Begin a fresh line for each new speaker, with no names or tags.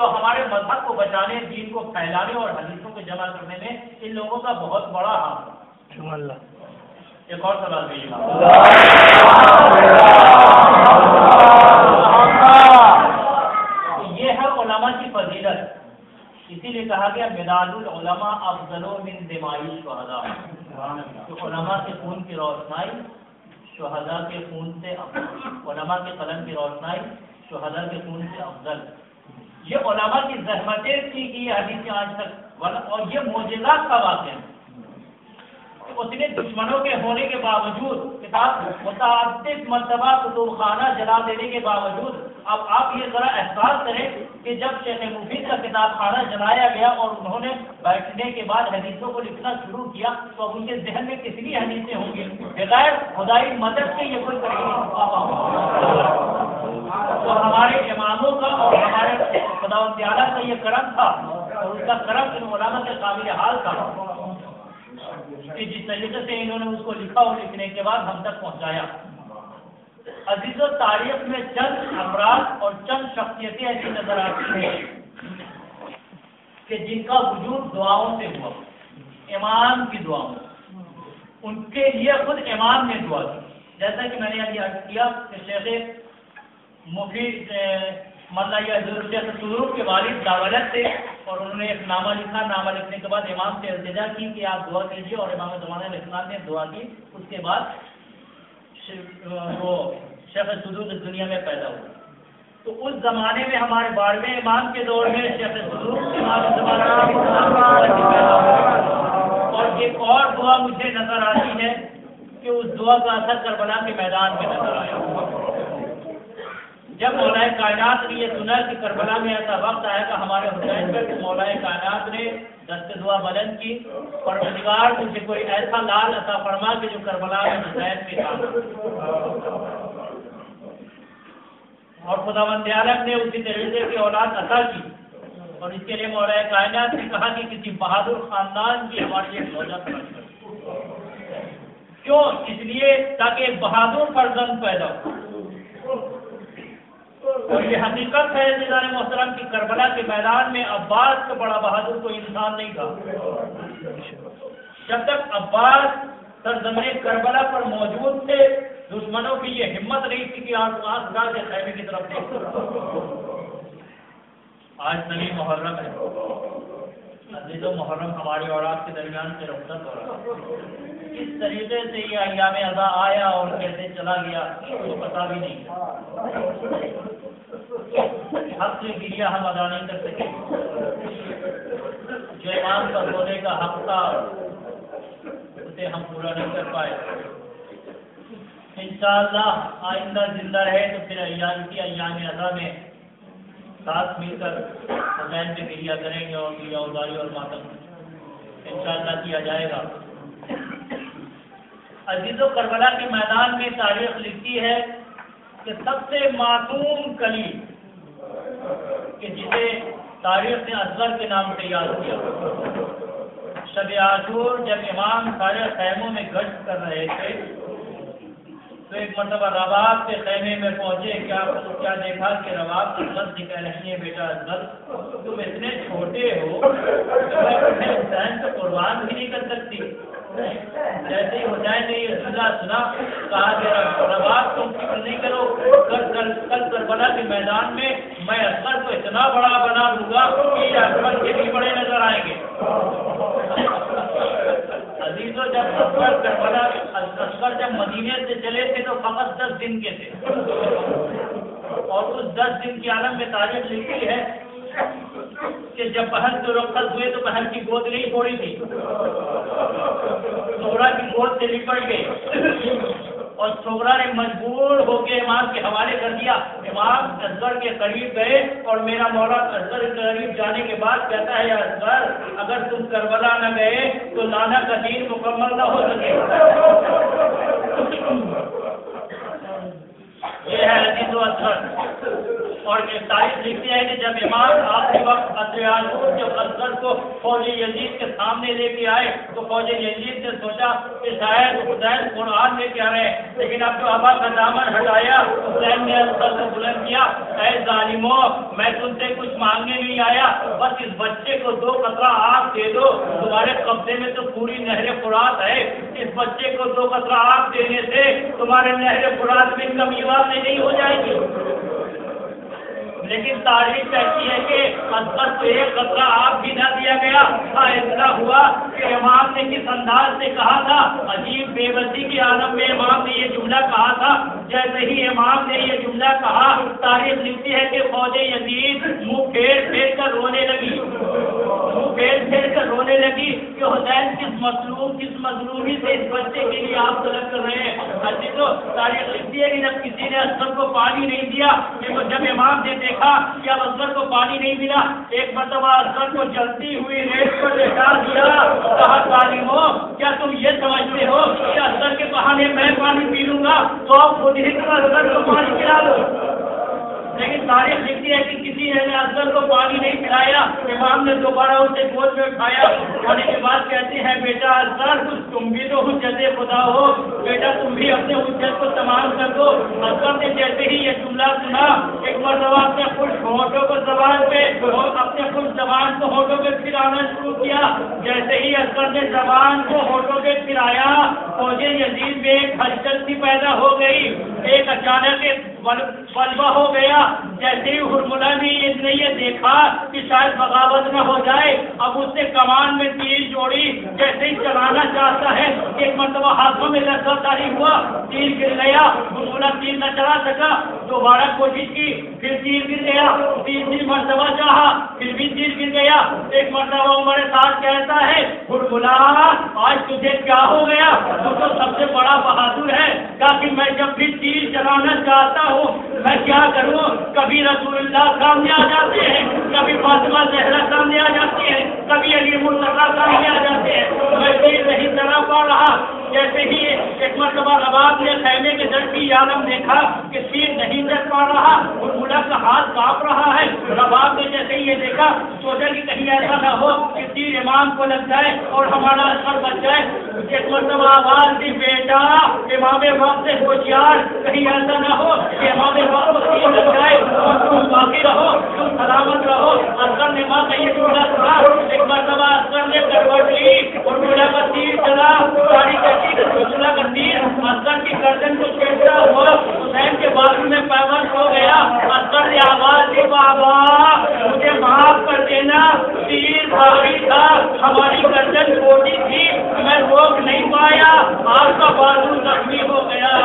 تو ہمارے مذہب کو بچانے، دین کو پھیلانے اور حدیثوں کو جمع کرنے میں ان لوگوں کا بہت بڑا ہاتھ ہے۔ ایک اور سوال بھیجیے گا۔ یہ ہے علماء کی فضیلت، اسی لیے کہا گیا مداد العلماء افضل من دماء الشہداء، کہ علماء کے خون کی روشنائی شہداء کے خون سے افضل، علماء کے قلم کی روشنائی شہداء کے خون سے افضل۔ یہ علماء کی زحمتیں تھی کہ یہ حدیث آج تک، اور یہ معجزات کا واقعہ ہے۔ اتنے دشمنوں کے ہونے کے باوجود، کتاب متعدد مرتبہ کتب خانہ جلا دینے کے باوجود، اب آپ یہ ذرا احساس کریں کہ جب شیخ مفید کا کتاب خانہ جلایا گیا اور انہوں نے بیٹھنے کے بعد حدیثوں کو لکھنا شروع کیا تو اب ان کے ذہن میں کتنی حدیثیں ہوں گی؟ بغیر خدائی مدد کے یہ کوئی تو ہمارے اماموں کا اور ہمارے خدا تعالیٰ کا یہ کرم تھا، اور اس کا کرم ان علماء کے قابل حال تھا کہ جس طریقے سے انہوں نے اس کو لکھا اور لکھنے کے بعد ہم تک پہنچایا۔ عزیز و تاریخ میں چند افراد اور چند شخصیتیں ایسی نظر آتی ہیں کہ جن کا وجود دعاؤں سے ہوا، امام کی دعاؤں، ان کے لیے خود امام نے دعا کی، جیسا کہ میں نے ابھی عرض کیا کہ شیخ مفید شیخ صدوق کے والد داولت تھے اور انہوں نے ایک نامہ لکھا، نامہ لکھنے کے بعد امام سے التجا کی کہ آپ دعا کیجیے، اور امام زمانہ علیہ السلام نے دعا کی۔ اس کے بعد وہ شیخ صدوق اس دنیا میں پیدا ہوا۔ تو اس زمانے میں ہمارے 12ویں امام کے دور میں شیخ صدوق امام زمانہ پیدا ہوا۔ اور ایک اور دعا مجھے نظر آتی ہے کہ اس دعا کا اثر کربلا کے میدان میں نظر آیا، جب مولا کائنات نے یہ سنا کہ کربلا میں ایسا وقت آئے گا ہمارے حسین پر، مولا کائنات نے دست دعا بلند کی، پروردگار مجھے کوئی ایسا لال عطا فرما کہ جو کربلا میں حسین کے کام، اور خداوند عالم نے اسی طریقے کی اولاد عطا کی، اور اس کے لیے مولا کائنات نے کہا کہ کسی بہادر خاندان کی ہمارے لیے موجہ تلاش کرو۔ کیوں؟ اس لیے تاکہ ایک بہادر فرزند پیدا ہو۔ اور یہ حقیقت ہے عزیزان محترم کی کربلا کے میدان میں عباس کا بڑا بہادر کوئی انسان نہیں تھا۔ جب تک عباس سرزمین کربلا پر موجود تھے، دشمنوں کی یہ ہمت نہیں تھی کہ آس گاہ کے خیمے کی طرف دیکھو۔ آج نویں محرم ہے، عزیز و محرم ہماری اور آپ کے درمیان سے رخصت ہو رہا ہے۔ کس طریقے سے یہ ایام ادا آیا اور کیسے چلا گیا تو پتہ بھی نہیں۔ حق سے گریا ہم ادا نہیں کر سکے، جو امام کا رونے کا حق تھا اسے ہم پورا نہیں کر پائے۔ انشاءاللہ آئندہ زندہ رہے تو پھر ایام ادا میں ساتھ مل کر حسین پہ گریا کریں گے، اور گریا ازاری اور ماتم انشاءاللہ کیا جائے گا۔ عزیز و کربلا کے میدان میں تاریخ لکھتی ہے کہ سب سے معصوم کلیم کہ جسے تاریخ نے اصغر کے نام سے یاد کیا، شب عاشور جب امام سارے خیموں میں گشت کر رہے تھے تو ایک مرتبہ رباب کے خیمے میں پہنچے، کیا دیکھا کہ رباب اصغر سے کہہ رہی ہے بیٹا اصغر تم اتنے چھوٹے ہو میں تمہیں حسین سے قربان بھی نہیں کر سکتی۔ جیسے ہی حسین نے یہ جملہ سنا کہا کہ رباب تم فکر نہیں کرو، کل کربلا کے میدان میں اصغر کو اتنا بڑا بنا دوں گا کہ یہ اصغر کے بھی بڑے نظر آئیں گے۔ عزیزوں جب اصغر جب مدینے سے چلے تھے تو فقط 10 دن کے تھے، اور اس 10 دن کی عالم میں تاریخ لکھی ہے کہ جب بہن سے رخصت ہوئے تو بہن کی گود نہیں چھوڑی تھی، سغرا کی گود سے لپٹ گئی، اور سغرا نے مجبور ہو کے امام کے حوالے کر دیا۔ امام اصغر کے قریب گئے اور میرا مولا اصغر کے قریب جانے کے بعد کہتا ہے اصغر اگر تم کربلا نہ گئے تو لانا کا دین مکمل نہ ہو سکے۔ یہ ہے عزیز و اصغر، اور تاریخ لکھتی ہے کہ جب امام آخری وقت جب اصغر کو فوج یزید کے سامنے لے کے آئے تو فوج یزید نے سوچا کہ شاید حسین قرآن لے کے آ رہے ہیں، لیکن اب جو ابا کا دامن ہٹایا حسین نے اصغر کو بلند کیا، اے ظالموں میں تم سے کچھ مانگنے نہیں آیا، بس اس بچے کو 2 قطرہ آگ دے دو، تمہارے قبضے میں تو پوری نہر فرات ہے، اس بچے کو 2 قطرہ آگ دینے سے تمہارے نہر فرات میں کمی واقع نہیں ہو جائے گی۔ لیکن تاریخ کہتی ہے کہ اصغر کو 1 قطرہ آگ بھی نہ دیا گیا۔ ایسا ہوا کہ امام نے کس انداز سے کہا تھا، عجیب بے بسی کے عالم میں امام نے یہ جملہ کہا تھا، جیسے ہی امام نے یہ جملہ کہا تاریخ لکھتی ہے کہ فوج یزید منہ پھیر کر رونے لگی، کہ حسین کس مظلومی سے اس بچے کے لیے آپ طلب کر رہے ہیں۔ تو تاریخ لکھتی ہے کہ جب کسی نے اصغر کو پانی نہیں دیا، جب امام نے دیکھا کہ اب اصغر کو پانی نہیں ملا، ایک مرتبہ اصغر کو جلتی ہوئی ریت پر لٹا دیا، کہا ظالموں کیا تم یہ سمجھتے ہو کہ اصغر کے بہانے میں پانی پی لوں گا تو آپ خود ہی اصغر کو پانی پلا دو۔ لیکن تاریخ لکھتی ہے کہ کسی نے اصغر کو پانی نہیں پلایا، امام نے دوبارہ اسے گود میں اٹھایا، کھانے کے بعد کہتے ہیں بیٹا اصغر تم بھی تو حجت خدا ہو، بیٹا تم بھی اپنے حجت کو تمام کر دو۔ اصغر نے جیسے ہی یہ جملہ سنا ایک مرتبہ اپنے خوش ہونٹوں کو زبان پہ اپنے خوش زبان کو ہونٹوں پہ پھرانا شروع کیا، جیسے ہی اصغر نے زبان کو ہونٹوں پہ پھرایا فوج یزید میں ایک ہلچل سی پیدا ہو گئی، ایک اچانک غلبہ ہو گیا، جیسے ہی ہرملا نے یہ دیکھا کہ شاید بغاوت نہ ہو جائے، اب اس نے کمان میں تیر جوڑی، جیسے ہی چلانا چاہتا ہے ایک مرتبہ ہاتھوں میں لرزہ طاری ہوا، تیر گر گیا، ہرملا تیر نہ چلا سکا، دوبارہ کوشش کی پھر تیر گر گیا، تیسری مرتبہ چاہا پھر بھی تیر گر گیا، ایک مرتبہ عمر ساتھ کہتا ہے ہرملا آج تجھے کیا ہو گیا، تو سب سے بڑا بہادر ہے، تاکہ میں جب بھی تیر چلانا چاہتا ہوں میں کیا کروں، کبھی رسول اللہ سامنے آ جاتے ہیں، کبھی فاطمہ زہرا سامنے آ جاتی ہے، کبھی علی مرتضیٰ سامنے آ جاتے ہیں، میں تیر نہیں چلا پا رہا۔ جیسے ہی ایک مرتبہ رباب نے خیمے کے در کی عالم دیکھا کہ تیر نہیں چل پا رہا، ہرملا کا ہاتھ کانپ رہا ہے، رباب نے جیسے ہی یہ دیکھا سوچا کہ کہیں ایسا نہ ہو کہ تیر امام کو لگ جائے اور ہمارا اثر بچ جائے۔ ایک مرتبہ آواز دی بیٹا امام وقت سے ہوشیار، کہیں ایسا نہ ہو کہ امام وقت کو تیر لگ جائے اور تم باقی رہو، تم سلامت رہو۔ اصغر نے ماں کا یہ جملہ سنا، ایک مرتبہ اصغر نے کروٹ لی، ہرملا کا تیر چلا، ساری ہرملا کا تیر اصغر کی گردن کو چھیڑتا ہوا حسین کے بازو میں پیوند ہو گیا۔ اصغر نے آواز دی بابا مجھے معاف کر دینا، تیر بھاری تھا، ہماری گردن چھوٹی تھی، میں روک نہیں پایا، آپ کا بازو زخمی ہو گیا۔